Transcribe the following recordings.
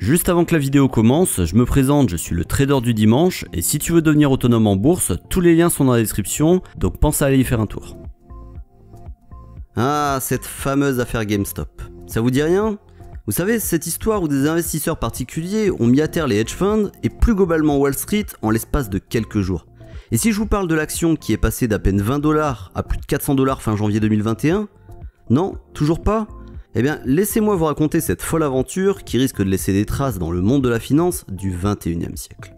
Juste avant que la vidéo commence, je me présente, je suis le trader du dimanche et si tu veux devenir autonome en bourse, tous les liens sont dans la description, donc pense à aller y faire un tour. Ah, cette fameuse affaire GameStop. Ça vous dit rien? Vous savez, cette histoire où des investisseurs particuliers ont mis à terre les hedge funds et plus globalement Wall Street en l'espace de quelques jours. Et si je vous parle de l'action qui est passée d'à peine 20 $ à plus de 400 $ fin janvier 2021? Non, toujours pas? Eh bien, laissez-moi vous raconter cette folle aventure qui risque de laisser des traces dans le monde de la finance du 21e siècle.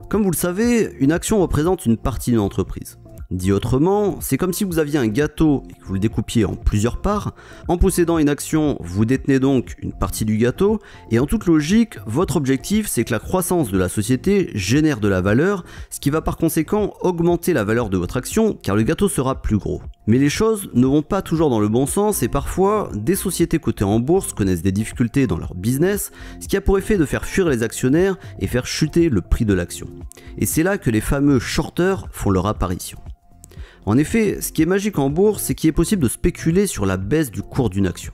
Comme vous le savez, une action représente une partie d'une entreprise. Dit autrement, c'est comme si vous aviez un gâteau et que vous le découpiez en plusieurs parts. En possédant une action, vous détenez donc une partie du gâteau et en toute logique, votre objectif c'est que la croissance de la société génère de la valeur, ce qui va par conséquent augmenter la valeur de votre action car le gâteau sera plus gros. Mais les choses ne vont pas toujours dans le bon sens et parfois, des sociétés cotées en bourse connaissent des difficultés dans leur business, ce qui a pour effet de faire fuir les actionnaires et faire chuter le prix de l'action. Et c'est là que les fameux shorters font leur apparition. En effet, ce qui est magique en bourse, c'est qu'il est possible de spéculer sur la baisse du cours d'une action.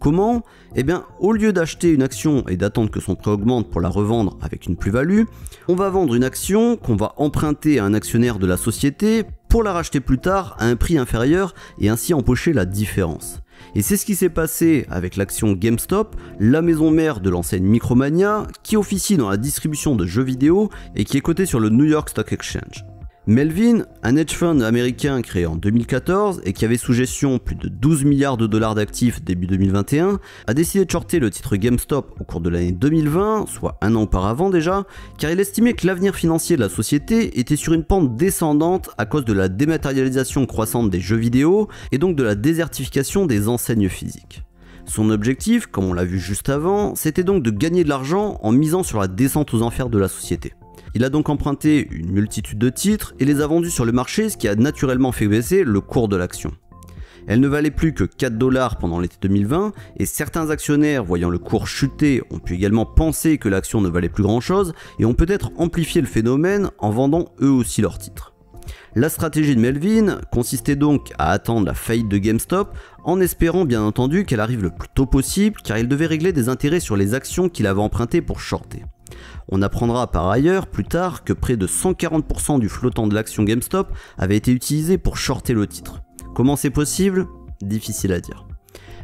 Comment? Eh bien, au lieu d'acheter une action et d'attendre que son prix augmente pour la revendre avec une plus-value, on va vendre une action qu'on va emprunter à un actionnaire de la société pour la racheter plus tard à un prix inférieur et ainsi empocher la différence. Et c'est ce qui s'est passé avec l'action GameStop, la maison mère de l'enseigne Micromania, qui officie dans la distribution de jeux vidéo et qui est cotée sur le New York Stock Exchange. Melvin, un hedge fund américain créé en 2014 et qui avait sous gestion plus de 12 milliards de dollars d'actifs début 2021, a décidé de shorter le titre GameStop au cours de l'année 2020, soit un an auparavant déjà, car il estimait que l'avenir financier de la société était sur une pente descendante à cause de la dématérialisation croissante des jeux vidéo et donc de la désertification des enseignes physiques. Son objectif, comme on l'a vu juste avant, c'était donc de gagner de l'argent en misant sur la descente aux enfers de la société. Il a donc emprunté une multitude de titres et les a vendus sur le marché, ce qui a naturellement fait baisser le cours de l'action. Elle ne valait plus que 4 $ pendant l'été 2020 et certains actionnaires, voyant le cours chuter, ont pu également penser que l'action ne valait plus grand chose et ont peut-être amplifié le phénomène en vendant eux aussi leurs titres. La stratégie de Melvin consistait donc à attendre la faillite de GameStop en espérant bien entendu qu'elle arrive le plus tôt possible car il devait régler des intérêts sur les actions qu'il avait empruntées pour shorter. On apprendra par ailleurs plus tard que près de 140% du flottant de l'action GameStop avait été utilisé pour shorter le titre. Comment c'est possible? Difficile à dire.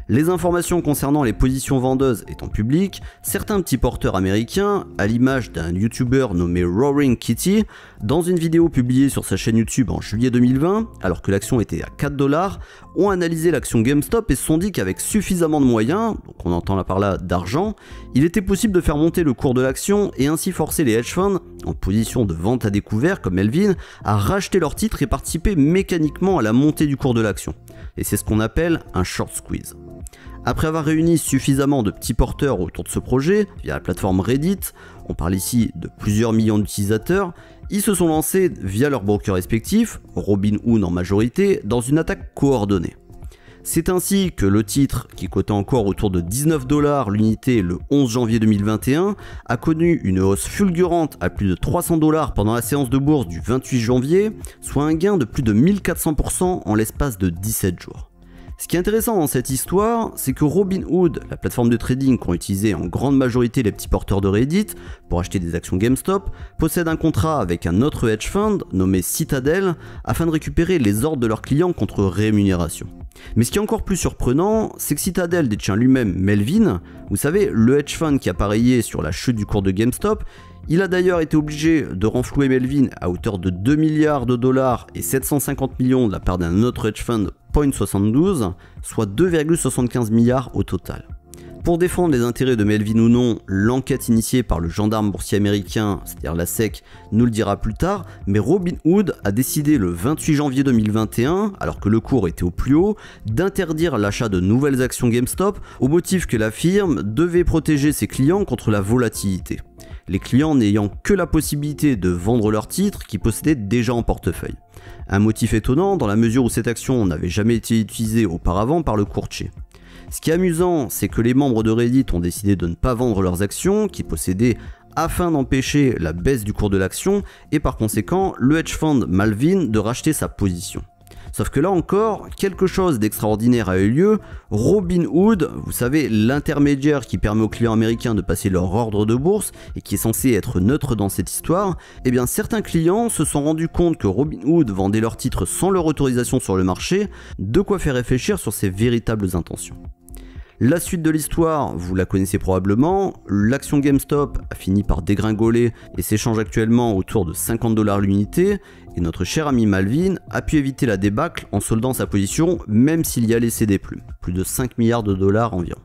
Les informations concernant les positions vendeuses étant publiques, certains petits porteurs américains, à l'image d'un YouTuber nommé Roaring Kitty, dans une vidéo publiée sur sa chaîne YouTube en juillet 2020, alors que l'action était à 4 $, ont analysé l'action GameStop et se sont dit qu'avec suffisamment de moyens, donc on entend là par là d'argent, il était possible de faire monter le cours de l'action et ainsi forcer les hedge funds, en position de vente à découvert comme Melvin, à racheter leurs titres et participer mécaniquement à la montée du cours de l'action. Et c'est ce qu'on appelle un short squeeze. Après avoir réuni suffisamment de petits porteurs autour de ce projet, via la plateforme Reddit, on parle ici de plusieurs millions d'utilisateurs, ils se sont lancés via leurs brokers respectifs, Robinhood en majorité, dans une attaque coordonnée. C'est ainsi que le titre, qui cotait encore autour de 19 $ l'unité le 11 janvier 2021, a connu une hausse fulgurante à plus de 300 $ pendant la séance de bourse du 28 janvier, soit un gain de plus de 1400% en l'espace de 17 jours. Ce qui est intéressant dans cette histoire, c'est que Robinhood, la plateforme de trading qu'ont utilisé en grande majorité les petits porteurs de Reddit pour acheter des actions GameStop, possède un contrat avec un autre hedge fund nommé Citadel afin de récupérer les ordres de leurs clients contre rémunération. Mais ce qui est encore plus surprenant, c'est que Citadel détient lui-même Melvin, vous savez, le hedge fund qui a parié sur la chute du cours de GameStop. Il a d'ailleurs été obligé de renflouer Melvin à hauteur de 2 milliards de dollars et 750 millions de la part d'un autre hedge fund Point72, soit 2,75 milliards au total. Pour défendre les intérêts de Melvin ou non, l'enquête initiée par le gendarme boursier américain, c'est-à-dire la SEC, nous le dira plus tard, mais Robinhood a décidé le 28 janvier 2021, alors que le cours était au plus haut, d'interdire l'achat de nouvelles actions GameStop au motif que la firme devait protéger ses clients contre la volatilité. Les clients n'ayant que la possibilité de vendre leurs titres qu'ils possédaient déjà en portefeuille. Un motif étonnant dans la mesure où cette action n'avait jamais été utilisée auparavant par le courtier. Ce qui est amusant, c'est que les membres de Reddit ont décidé de ne pas vendre leurs actions qu'ils possédaient afin d'empêcher la baisse du cours de l'action et par conséquent le hedge fund Melvin de racheter sa position. Sauf que là encore, quelque chose d'extraordinaire a eu lieu. Robinhood, vous savez, l'intermédiaire qui permet aux clients américains de passer leur ordre de bourse et qui est censé être neutre dans cette histoire, eh bien certains clients se sont rendus compte que Robinhood vendait leurs titres sans leur autorisation sur le marché, de quoi faire réfléchir sur ses véritables intentions. La suite de l'histoire, vous la connaissez probablement, l'action GameStop a fini par dégringoler et s'échange actuellement autour de 50 $ l'unité, et notre cher ami Malvin a pu éviter la débâcle en soldant sa position même s'il y a laissé des plumes, plus de 5 milliards de dollars environ.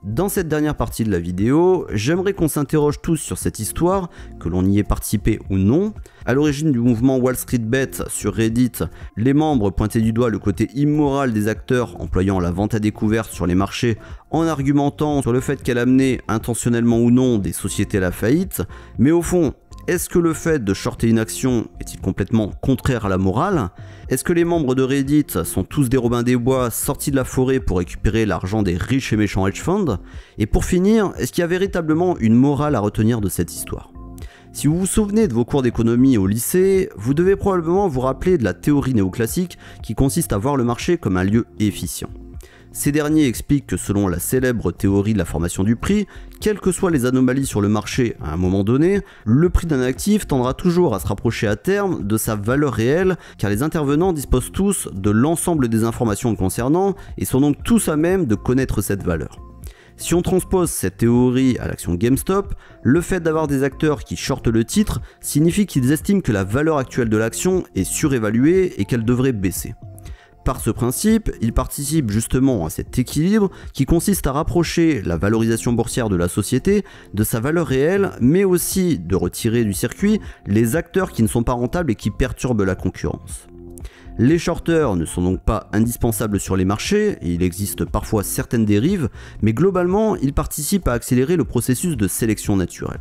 Dans cette dernière partie de la vidéo, j'aimerais qu'on s'interroge tous sur cette histoire, que l'on y ait participé ou non. À l'origine du mouvement Wall Street Bet sur Reddit, les membres pointaient du doigt le côté immoral des acteurs employant la vente à découvert sur les marchés en argumentant sur le fait qu'elle amenait, intentionnellement ou non, des sociétés à la faillite. Mais au fond, est-ce que le fait de shorter une action est-il complètement contraire à la morale? Est-ce que les membres de Reddit sont tous des Robins des Bois sortis de la forêt pour récupérer l'argent des riches et méchants hedge funds? Et pour finir, est-ce qu'il y a véritablement une morale à retenir de cette histoire? Si vous vous souvenez de vos cours d'économie au lycée, vous devez probablement vous rappeler de la théorie néoclassique qui consiste à voir le marché comme un lieu efficient. Ces derniers expliquent que selon la célèbre théorie de la formation du prix, quelles que soient les anomalies sur le marché à un moment donné, le prix d'un actif tendra toujours à se rapprocher à terme de sa valeur réelle car les intervenants disposent tous de l'ensemble des informations le concernant et sont donc tous à même de connaître cette valeur. Si on transpose cette théorie à l'action GameStop, le fait d'avoir des acteurs qui shortent le titre signifie qu'ils estiment que la valeur actuelle de l'action est surévaluée et qu'elle devrait baisser. Par ce principe, ils participent justement à cet équilibre qui consiste à rapprocher la valorisation boursière de la société de sa valeur réelle, mais aussi de retirer du circuit les acteurs qui ne sont pas rentables et qui perturbent la concurrence. Les shorteurs ne sont donc pas indispensables sur les marchés, et il existe parfois certaines dérives, mais globalement, ils participent à accélérer le processus de sélection naturelle.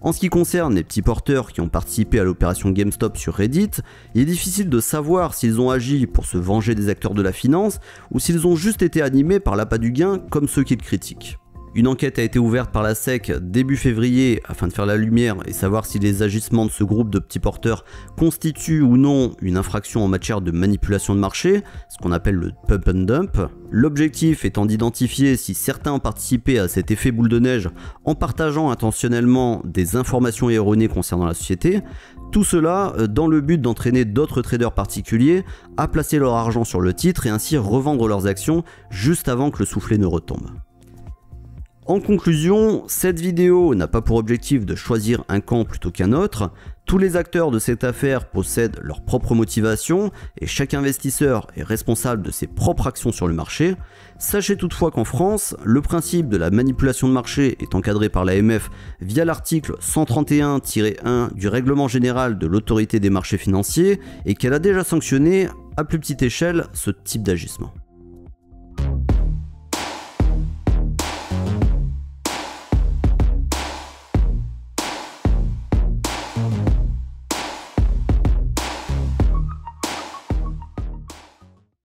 En ce qui concerne les petits porteurs qui ont participé à l'opération GameStop sur Reddit, il est difficile de savoir s'ils ont agi pour se venger des acteurs de la finance ou s'ils ont juste été animés par l'appât du gain comme ceux qu'ils critiquent. Une enquête a été ouverte par la SEC début février afin de faire la lumière et savoir si les agissements de ce groupe de petits porteurs constituent ou non une infraction en matière de manipulation de marché, ce qu'on appelle le pump and dump. L'objectif étant d'identifier si certains ont participé à cet effet boule de neige en partageant intentionnellement des informations erronées concernant la société, tout cela dans le but d'entraîner d'autres traders particuliers à placer leur argent sur le titre et ainsi revendre leurs actions juste avant que le soufflet ne retombe. En conclusion, cette vidéo n'a pas pour objectif de choisir un camp plutôt qu'un autre. Tous les acteurs de cette affaire possèdent leur propre motivation et chaque investisseur est responsable de ses propres actions sur le marché. Sachez toutefois qu'en France, le principe de la manipulation de marché est encadré par l'AMF via l'article 131-1 du règlement général de l'autorité des marchés financiers et qu'elle a déjà sanctionné à plus petite échelle ce type d'agissement.